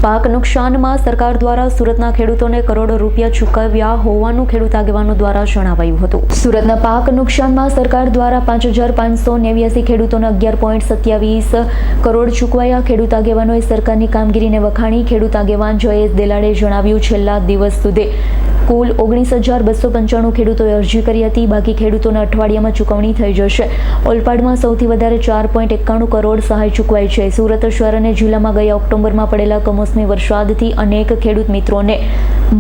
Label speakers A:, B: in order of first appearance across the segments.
A: પાક નુકસાનમાં સરકાર દ્વારા સુરતના ખેડૂતોને કરોડો રૂપિયા ચૂકવ્યા હોવાનું ખેડૂત આગેવાનો દ્વારા જણાવાયું હતું। સુરતના પાક નુકસાનમાં સરકાર દ્વારા 5,589 ખેડૂતોને 11.27 કરોડ ચૂકવાયા। ખેડૂત આગેવાનોએ સરકારની કામગીરીને વખાણી। ખેડૂત આગેવાન જયેશ દેલાડે જણાવ્યું, છેલ્લા દિવસ સુધી કુલ 19,295 ખેડૂતોએ અરજી કરી હતી। બાકી ખેડૂતોને અઠવાડિયામાં ચૂકવણી થઈ જશે। ઓલપાડમાં સૌથી વધારે 4.91 કરોડ સહાય ચૂકવાઈ છે। સુરત શહેર અને જિલ્લામાં ગયા ઓક્ટોબરમાં પડેલા કમોસમી વરસાદથી અનેક ખેડૂત મિત્રોને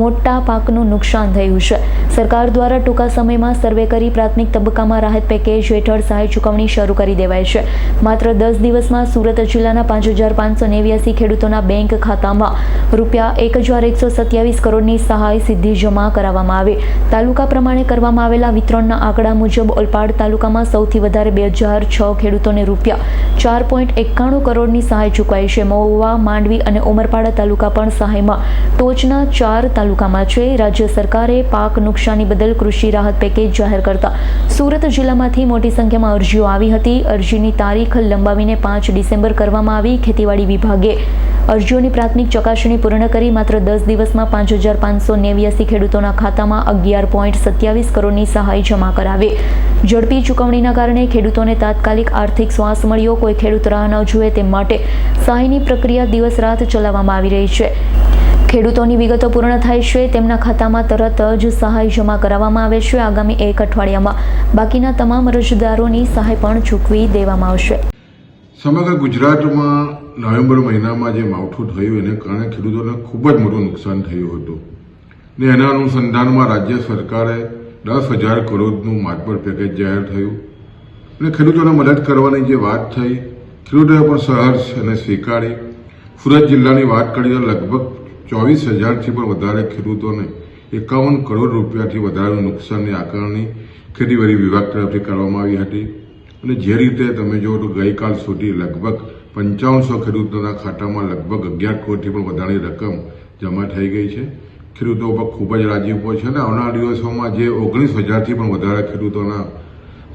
A: મોટા પાકનું નુકસાન થયું છે। સરકાર દ્વારા ટૂંકા સમયમાં સર્વે કરી પ્રાથમિક તબક્કામાં રાહત પેકેજ હેઠળ સહાય ચૂકવણી શરૂ કરી દેવાઈ છે। માત્ર 10 દિવસમાં સુરત જિલ્લાના 5,589 ખેડૂતોના બેંક ખાતામાં ₹1,127 કરોડની સહાય સીધી જમા કરાવવામાં આવી। તાલુકા પ્રમાણે કરવામાં આવેલા વિતરણના આંકડા મુજબ ઓલપાડ તાલુકામાં સૌથી વધારે 2,006 ખેડૂતોને ₹4.91 કરોડની સહાય ચૂકવાઈ છે। મહુવા, માંડવી અને ઉમરપાડા તાલુકા પણ સહાયમાં ટોચના 4 તાલુકામાં છે। રાજ્ય સરકારે પાક નુકસાની બદલ કૃષિ રાહત પેકેજ જાહેર કરતા સુરત જિલ્લામાંથી મોટી સંખ્યામાં અરજીઓ આવી હતી। અરજીની તારીખ લંબાવીને 5 ડિસેમ્બર કરવામાં આવી। ખેતીવાડી વિભાગે અરજીઓની પ્રાથમિક ચકાસણી પૂર્ણ કરી માત્ર 10 દિવસમાં 5,589 ખેડૂતોના ખાતામાં 11.27 કરોડની સહાય જમા કરાવી। ઝડપી ચૂકવણીના કારણે ખેડૂતોને તાત્કાલિક આર્થિક શ્વાસ મળ્યો। કોઈ ખેડૂત રાહ ન જુએ તે માટે સહાયની પ્રક્રિયા દિવસ રાત ચલાવવામાં આવી રહી છે। ખેડૂતોની વિગતો પૂર્ણ થાય છે, તેમના ખાતામાં તરત જ સહાય જમા કરાવવામાં આવે છે। આગામી 1 અઠવાડિયામાં બાકીના તમામ અરજદારોની સહાય પણ ચૂકવી દેવામાં આવશે।
B: સમગ્ર ગુજરાતમાં નવેમ્બર મહિનામાં જે માવઠું થયું એને કારણે ખેડૂતોને ખૂબ જ મોટું નુકસાન થયું હતું ને એના અનુસંધાનમાં રાજ્ય સરકારે 10,000 કરોડનું માતબર પેકેજ જાહેર થયું અને ખેડૂતોને મદદ કરવાની જે વાત થઈ ખેડૂતોએ પણ સહર્ષ અને સ્વીકારી। સુરત જિલ્લાની વાત કરીએ તો લગભગ 24,000થી પણ વધારે ખેડૂતોને 51 કરોડ રૂપિયાથી વધારેનું નુકસાનની આકારણી ખેતીવાડી વિભાગ તરફથી કરવામાં આવી હતી અને જે રીતે તમે જુઓ તો ગઈકાલ સુધી લગભગ 5500 ખેડૂતોના ખાતામાં લગભગ 11 કરોડથી પણ વધારેની રકમ જમા થઈ ગઈ છે। ખેડૂતો પર ખૂબ જ રાજીપો છે અને આવનારા દિવસોમાં જે 19,000થી પણ વધારે ખેડૂતોના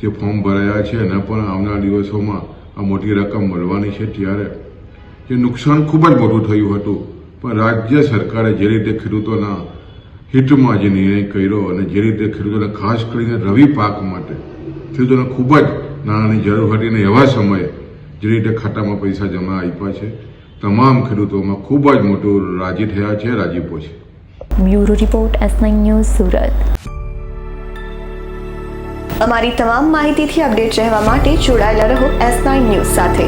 B: જે ફોર્મ ભરાયા છે એના પણ આવનારા દિવસોમાં આ મોટી રકમ મળવાની છે। ત્યારે જે નુકસાન ખૂબ જ મોટું થયું હતું પણ રાજ્ય સરકારે જે રીતે ખેડૂતોના હિતમાં જે નિર્ણય કર્યો અને જે રીતે ખેડૂતોને ખાસ કરીને રવિ પાક માટે ખેડૂતોને ખૂબ જ નાણાંની જરૂર હતી અને એવા સમયે જે રીતે ખાતામાં પૈસા જમા આપ્યા છે તમામ ખેડૂતોમાં ખૂબ જ મોટું રાજી થયા છે, રાજીપો છે।
A: Bureau report, S9 news, Surat.
C: અમારી તમામ માહિતીથી અપડેટ રહેવા માટે જોડાયેલા રહો S9 ન્યૂઝ સાથે।